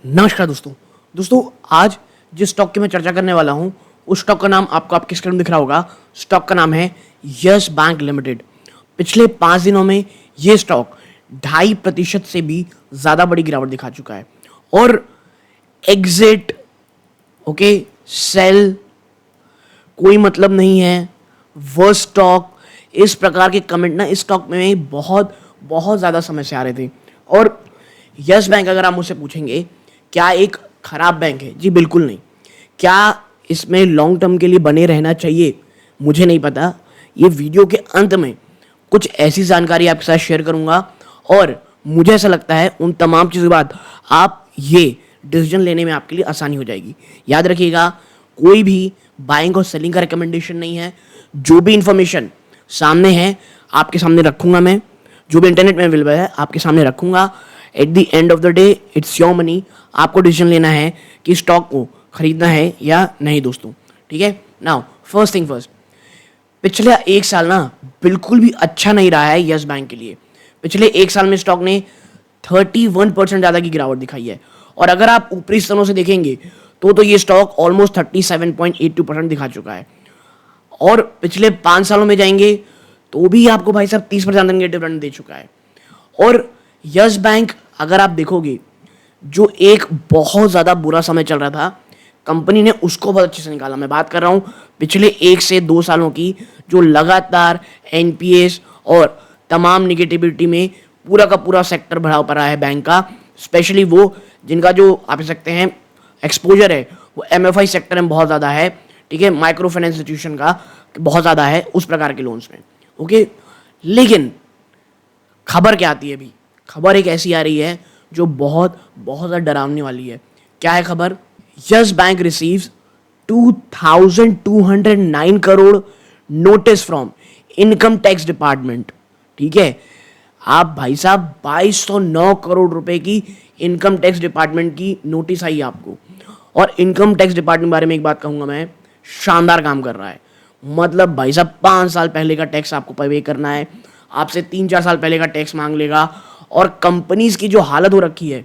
नमस्कार दोस्तों आज जिस स्टॉक की मैं चर्चा करने वाला हूं उस स्टॉक का नाम आपको आपकी स्क्रीन में दिख रहा होगा। स्टॉक का नाम है यस बैंक लिमिटेड। पिछले 5 दिनों में ये स्टॉक 2.5% से भी ज़्यादा बड़ी गिरावट दिखा चुका है और एग्जिट सेल कोई मतलब नहीं है, वो स्टॉक, इस प्रकार के कमेंट ना इस स्टॉक में बहुत बहुत ज़्यादा समय से आ रहे थे। और यस बैंक अगर आप मुझसे पूछेंगे क्या एक खराब बैंक है, जी बिल्कुल नहीं। क्या इसमें लॉन्ग टर्म के लिए बने रहना चाहिए, मुझे नहीं पता। ये वीडियो के अंत में कुछ ऐसी जानकारी आपके साथ शेयर करूंगा और मुझे ऐसा लगता है उन तमाम चीज़ों के बाद आप ये डिसीजन लेने में आपके लिए आसानी हो जाएगी। याद रखिएगा, कोई भी बाइंग और सेलिंग का रिकमेंडेशन नहीं है। जो भी इंफॉर्मेशन सामने है आपके सामने रखूंगा, मैं जो भी इंटरनेट में अवेलेबल है आपके सामने रखूंगा। At the end of the day it's your money, आपको डिसीजन लेना है कि स्टॉक को खरीदना है या नहीं दोस्तों। ठीक है, नाउ फर्स्ट थिंग फर्स्ट, पिछले 1 साल ना बिल्कुल भी अच्छा नहीं रहा है यस बैंक के लिए। पिछले 1 साल में स्टॉक ने 31% ज़्यादा की गिरावट दिखाई है और अगर आप ऊपरी स्तरों से देखेंगे तो ये स्टॉक ऑलमोस्ट 37.82% दिखा चुका है। और पिछले 5 सालों में जाएंगे तो भी आपको भाई साहब 30% नेगेटिव रिटर्न दे चुका है। और यस बैंक अगर आप देखोगे, जो एक बहुत ज़्यादा बुरा समय चल रहा था, कंपनी ने उसको बहुत अच्छे से निकाला। मैं बात कर रहा हूँ पिछले 1 से 2 सालों की, जो लगातार एनपीएस और तमाम निगेटिविटी में पूरा का पूरा सेक्टर बढ़ा पड़ा है बैंक का। स्पेशली वो जिनका जो आप कह सकते हैं एक्सपोजर है वो एमएफआई सेक्टर में बहुत ज़्यादा है। ठीक है, माइक्रो फाइनेंस इंस्टीट्यूशन का बहुत ज़्यादा है उस प्रकार के लोन्स में। ओके, लेकिन खबर क्या आती है अभी? खबर एक ऐसी आ रही है जो बहुत बहुत ज़्यादा डरावने वाली है। क्या है खबर? Yes bank receives 2209 crore notice from income tax department. ठीक है, आप भाई साहब 2209 करोड़ रुपए की इनकम टैक्स डिपार्टमेंट की नोटिस आई आपको। और इनकम टैक्स डिपार्टमेंट बारे में एक बात कहूंगा मैं, शानदार काम कर रहा है। मतलब भाई साहब 5 साल पहले का टैक्स आपको पे करना है, आपसे 3-4 साल पहले का टैक्स मांग लेगा। और कंपनीज की जो हालत हो रखी है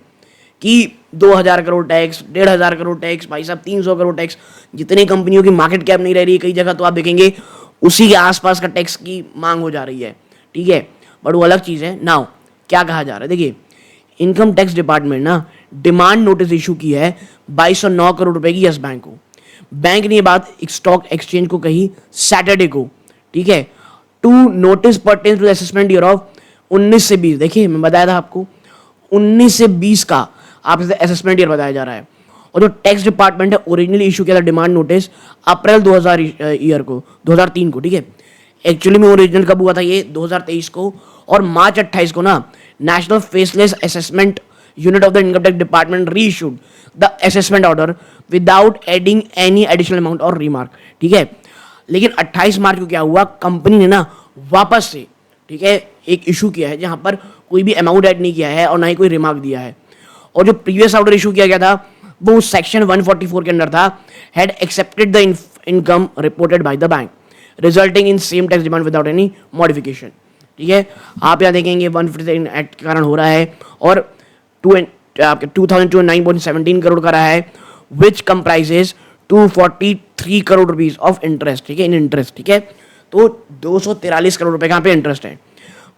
कि 2000 करोड़ टैक्स, 1500 करोड़ टैक्स, भाई साहब 300 करोड़ टैक्स, जितनी कंपनियों की मार्केट कैप नहीं रह रही है कई जगह तो आप देखेंगे उसी के आसपास का टैक्स की मांग हो जा रही है। ठीक है, बट वो अलग चीज़ है। नाउ क्या कहा जा रहा है, देखिए इनकम टैक्स डिपार्टमेंट ना डिमांड नोटिस इशू की है 2209 करोड़ रुपए की यस बैंक को। बैंक ने ये बात एक स्टॉक एक्सचेंज को कही सैटरडे को। ठीक है, to notice pertains to assessment year of 19 से 20। देखिए मैं बताया था आपको 19 से 20 का आप इसे असेसमेंट ईयर बताया जा रहा है। और जो टैक्स डिपार्टमेंट है ओरिजिनली इशू किया था डिमांड नोटिस अप्रैल 2000 ईयर को, 2003 को। ठीक है, एक्चुअली में ओरिजिनल कब हुआ था ये 2023 को। और मार्च 28 को ना national faceless assessment unit of the income tax department re issued the assessment order without adding any additional amount और रिमार्क। ठीक है, लेकिन 28 मार्च को क्या हुआ, कंपनी ने ना वापस से, ठीक है, एक इशू किया है जहां पर कोई भी अमाउंट ऐड नहीं किया है और ना ही कोई रिमार्क दिया है। और जो प्रीवियस ऑर्डर इशू किया गया था वो सेक्शन 144 के अंदर था, had accepted the income reported by the bank resulting in same tax demand without any modification. ठीक है, आप यहाँ देखेंगे 153 एक्ट के कारण हो रहा है और 2009.17 करोड़ का रहा है, which comprises 243 crore rupees of interest. ठीक है, इन इंटरेस्ट। ठीक है, तो 243 करोड़ रुपए का यहाँ पे इंटरेस्ट है।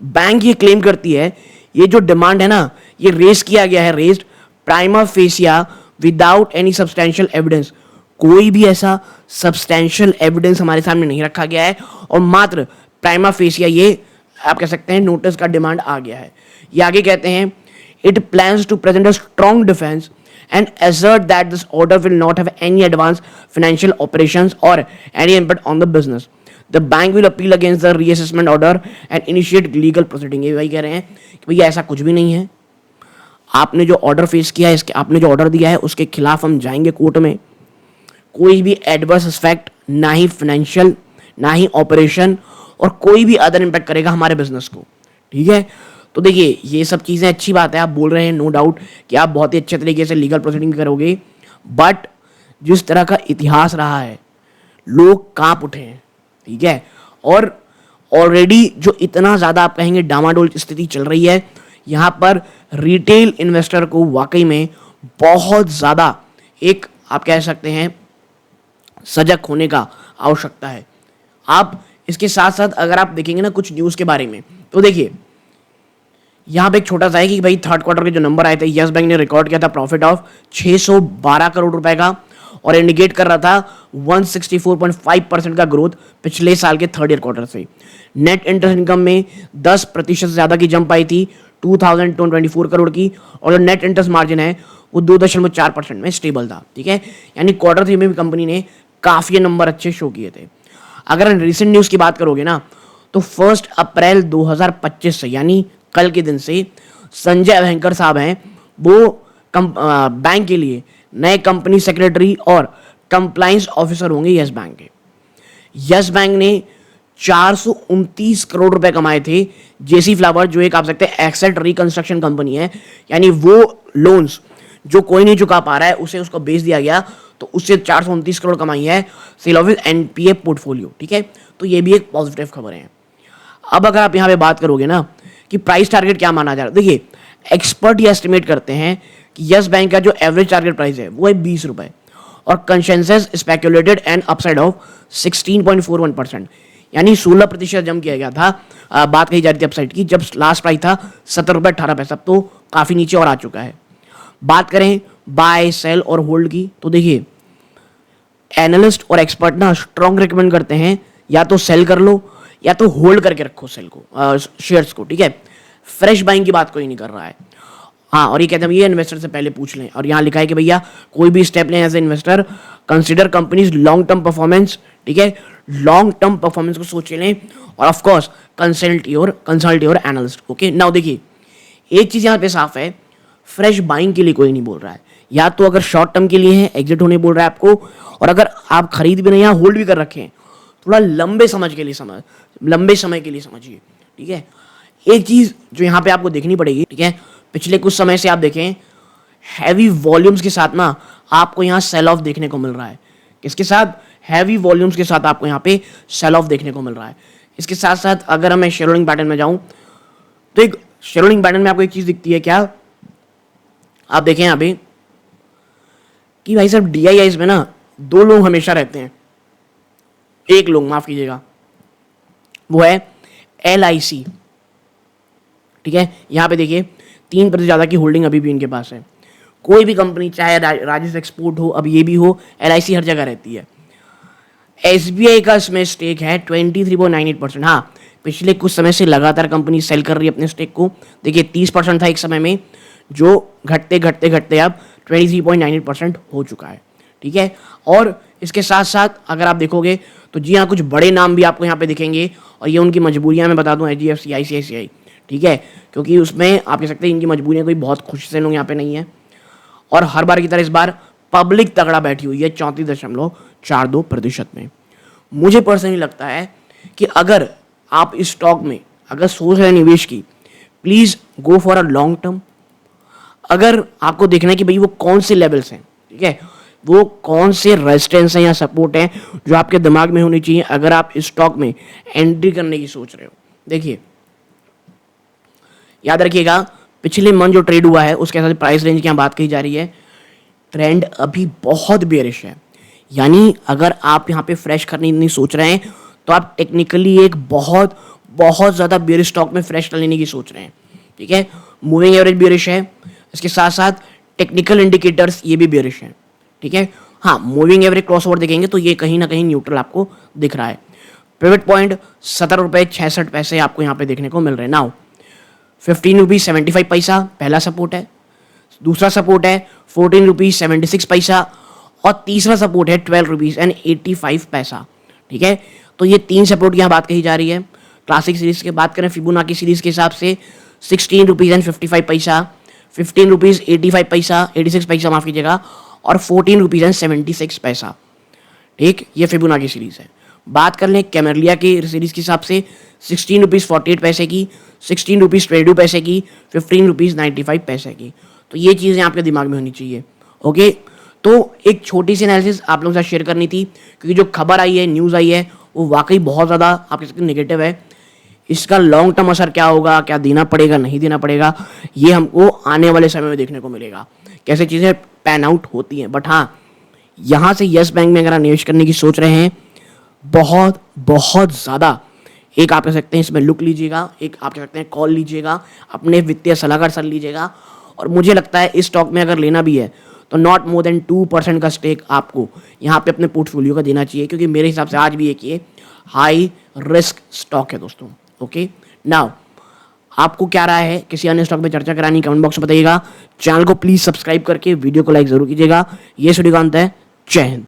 बैंक ये क्लेम करती है ये जो डिमांड है ना ये रेज किया गया है, raised prima fascia without any substantial evidence. कोई भी ऐसा सब्सटेंशियल एविडेंस हमारे सामने नहीं रखा गया है और मात्र प्राइमा फेसिया ये आप कह सकते हैं नोटिस का डिमांड आ गया है। ये आगे कहते हैं it plans to present a strong defence and assert that this order will not have any advanced financial operations or any impact on the business. The bank will appeal against the reassessment order and initiate legal proceeding. ये वही कह रहे हैं कि भैया ऐसा कुछ भी नहीं है, आपने जो ऑर्डर फेस किया है, इसके आपने जो ऑर्डर दिया है उसके खिलाफ हम जाएंगे कोर्ट में। कोई भी एडवर्स इफेक्ट ना ही फाइनेंशियल ना ही ऑपरेशन और कोई भी अदर इम्पैक्ट करेगा हमारे बिजनेस को। ठीक है, तो देखिए ये सब चीज़ें अच्छी बात है, आप बोल रहे हैं नो डाउट कि आप बहुत ही अच्छे तरीके से लीगल प्रोसीडिंग करोगे, बट जिस तरह का इतिहास रहा है लोग कांप उठे हैं। ठीक है, और ऑलरेडी जो इतना ज़्यादा आप कहेंगे डामाडोल स्थिति चल रही है, यहाँ पर रिटेल इन्वेस्टर को वाकई में बहुत ज़्यादा एक आप कह सकते हैं सजग होने का आवश्यकता है। आप इसके साथ साथ अगर आप देखेंगे ना कुछ न्यूज़ के बारे में, तो देखिए यहाँ पे एक छोटा सा है कि भाई थर्ड क्वार्टर के जो नंबर आए थे, यस बैंक ने रिकॉर्ड किया था प्रॉफिट ऑफ 612 करोड़ रुपए का और इंडिकेट कर रहा था 164.5% का ग्रोथ पिछले साल के थर्ड ईयर क्वार्टर से। नेट इंटरेस्ट इनकम में 10% से ज़्यादा की जंप आई थी 2224 करोड़ की, और जो नेट इंटरेस्ट मार्जिन है वो 2.4% में स्टेबल था। ठीक है, यानी क्वार्टर थ्री में भी कंपनी ने काफ़ी नंबर अच्छे शो किए थे। अगर रिसेंट न्यूज़ की बात करोगे ना, तो 1 अप्रैल 2025 से यानी कल के दिन से संजय अभ्यंकर साहब हैं वो बैंक के लिए नए कंपनी सेक्रेटरी और कंप्लायंस ऑफिसर होंगे यस बैंक के। यस बैंक ने 429 करोड़ रुपए कमाए थे जेसी फ्लावर, जो एक आप सकते हैं एसेट रिकंस्ट्रक्शन कंपनी है, यानी वो लोन्स जो कोई नहीं चुका पा रहा है उसे उसको बेच दिया गया, तो उससे 429 करोड़ कमाई है सेल ऑफ एनपीए पोर्टफोलियो। ठीक है, तो ये भी एक पॉजिटिव खबर है। अब अगर आप यहाँ पे बात करोगे ना कि प्राइस टारगेट क्या माना जा रहा है, देखिए एक्सपर्ट ये एस्टिमेट करते हैं कि यस बैंक का जो एवरेज टारगेट प्राइस है वो है 20 रुपए और consensus speculated and upside of 16.41%, यानी 16% जम किया गया था। बात कही जा रही थी अपसाइड की, जब लास्ट प्राइस था 70 रुपये 18 पैसा, तो काफ़ी नीचे और आ चुका है। बात करें बाय सेल और होल्ड की, तो देखिए एनालिस्ट और एक्सपर्ट ना स्ट्रॉन्ग रिकमेंड करते हैं या तो सेल कर लो या तो होल्ड करके रखो सेल को, शेयर्स को। ठीक है, फ्रेश बाइंग की बात कोई नहीं कर रहा है। हाँ, और ये कहते हैं भैया इन्वेस्टर से पहले पूछ लें, और यहाँ लिखा है कि भैया कोई भी स्टेप लें as a investor consider companies long term performance. ठीक है, लॉन्ग टर्म परफॉर्मेंस को सोच लें और of course consult your analyst. Okay, now देखिए एक चीज यहाँ पे साफ है, फ्रेश बाइंग के लिए कोई नहीं बोल रहा है, या तो अगर शॉर्ट टर्म के लिए है एग्जिट होने बोल रहा है आपको, और अगर आप खरीद भी नहीं या होल्ड भी कर रखे हैं थोड़ा लंबे समय के लिए समझिए। ठीक है, एक चीज जो यहाँ पे आपको देखनी पड़ेगी, ठीक है, पिछले कुछ समय से आप देखें हैवी वॉल्यूम्स के साथ ना आपको यहाँ सेल ऑफ देखने को मिल रहा है। किसके साथ? हैवी वॉल्यूम्स के साथ आपको यहाँ पे सेल ऑफ देखने को मिल रहा है। इसके साथ साथ अगर मैं शेयर होल्डिंग पैटर्न में जाऊं तो एक शेयर होल्डिंग पैटर्न में आपको एक चीज दिखती है, क्या आप देखें यहाँ पे कि भाई साहब डीआईआईज में ना दो लोग हमेशा रहते हैं, एक लोग माफ कीजिएगा, वो है LIC। ठीक है, यहाँ पे देखिए 3% ज़्यादा की होल्डिंग अभी भी इनके पास है। कोई भी कंपनी चाहे राजेश एक्सपोर्ट हो, अब ये भी हो, LIC हर जगह रहती है। SBI का इसमें स्टेक है 23.98%। हाँ, पिछले कुछ समय से लगातार कंपनी सेल कर रही है अपने स्टेक को। देखिए 30% था एक समय में, जो घटते अब 23.98% हो चुका है। ठीक है, और इसके साथ साथ अगर आप देखोगे तो जी हाँ कुछ बड़े नाम भी आपको यहाँ पे दिखेंगे, और ये उनकी मजबूरियाँ मैं बता दूँ, HDFC, ICICI। ठीक है, क्योंकि उसमें आप कह सकते हैं इनकी मजबूरियाँ कोई बहुत खुश से लोग यहाँ पे नहीं है, और हर बार की तरह इस बार पब्लिक तगड़ा बैठी हुई है 34.42% में। मुझे पर्सनली लगता है कि अगर आप इस स्टॉक में अगर सोच रहे हैं निवेश की, please go for a long term. अगर आपको देखना है कि भाई वो कौन से लेवल्स हैं, ठीक है, वो कौन से रेजिस्टेंस हैं या सपोर्ट हैं जो आपके दिमाग में होनी चाहिए अगर आप इस स्टॉक में एंट्री करने की सोच रहे हो। देखिए याद रखिएगा पिछले मंथ जो ट्रेड हुआ है उसके साथ प्राइस रेंज की यहाँ बात कही जा रही है, ट्रेंड अभी बहुत बेरिश है। यानी अगर आप यहाँ पे फ्रेश करने नहीं सोच रहे हैं तो आप टेक्निकली एक बहुत बहुत ज़्यादा बेरिश स्टॉक में फ्रेश लेने की सोच रहे हैं। ठीक है, मूविंग एवरेज बेरिश है, इसके साथ साथ टेक्निकल इंडिकेटर्स ये भी बेरिश हैं। ठीक है, हाँ मूविंग एवरेज क्रॉस ओवर देखेंगे तो ये कहीं ना कहीं न्यूट्रल आपको दिख रहा है। पिवट पॉइंट 17.66 आपको यहाँ पे देखने को मिल रहे हैं। नाउ 15.75 पहला सपोर्ट है, दूसरा सपोर्ट है 14.76 और तीसरा सपोर्ट है 12.85। ठीक है, तो ये तीन सपोर्ट की यहाँ बात कही जा रही है। क्लासिक सीरीज की बात करें फिबोनाची सीरीज के हिसाब से 16.55, 15.85 माफ कीजिएगा, और 14.76। ठीक, ये फिबोनाची सीरीज है। बात कर लें कैमरलिया की सीरीज के हिसाब से 16.48 की, 16.22 की, 15.95 की। तो ये चीज़ें आपके दिमाग में होनी चाहिए। ओके, तो एक छोटी सी एनालिसिस आप लोगों के साथ शेयर करनी थी, क्योंकि जो खबर आई है, न्यूज़ आई है, वो वाकई बहुत ज़्यादा आप कह सकते हैं नेगेटिव है। इसका लॉन्ग टर्म असर क्या होगा, क्या देना पड़ेगा नहीं देना पड़ेगा, ये हमको आने वाले समय में देखने को मिलेगा। कैसे चीज़ें पैन आउट होती हैं। बट हाँ, यहाँ से यस बैंक में अगर आप निवेश करने की सोच रहे हैं, बहुत बहुत ज़्यादा, एक आप कह सकते हैं इसमें लुक लीजिएगा, एक आप कह सकते हैं कॉल लीजिएगा, अपने वित्तीय सलाहकार से लीजिएगा। और मुझे लगता है इस स्टॉक में अगर लेना भी है तो नॉट मोर देन 2% का स्टेक आपको यहाँ पे अपने पोर्टफोलियो का देना चाहिए, क्योंकि मेरे हिसाब से आज भी एक ये हाई रिस्क स्टॉक है दोस्तों। ओके, नाउ आपको क्या राय है, किसी अन्य स्टॉक में चर्चा करानी, कमेंट बॉक्स में बताइएगा। चैनल को प्लीज सब्सक्राइब करके वीडियो को लाइक जरूर कीजिएगा। ये सूर्यकांत है, जय हिंद।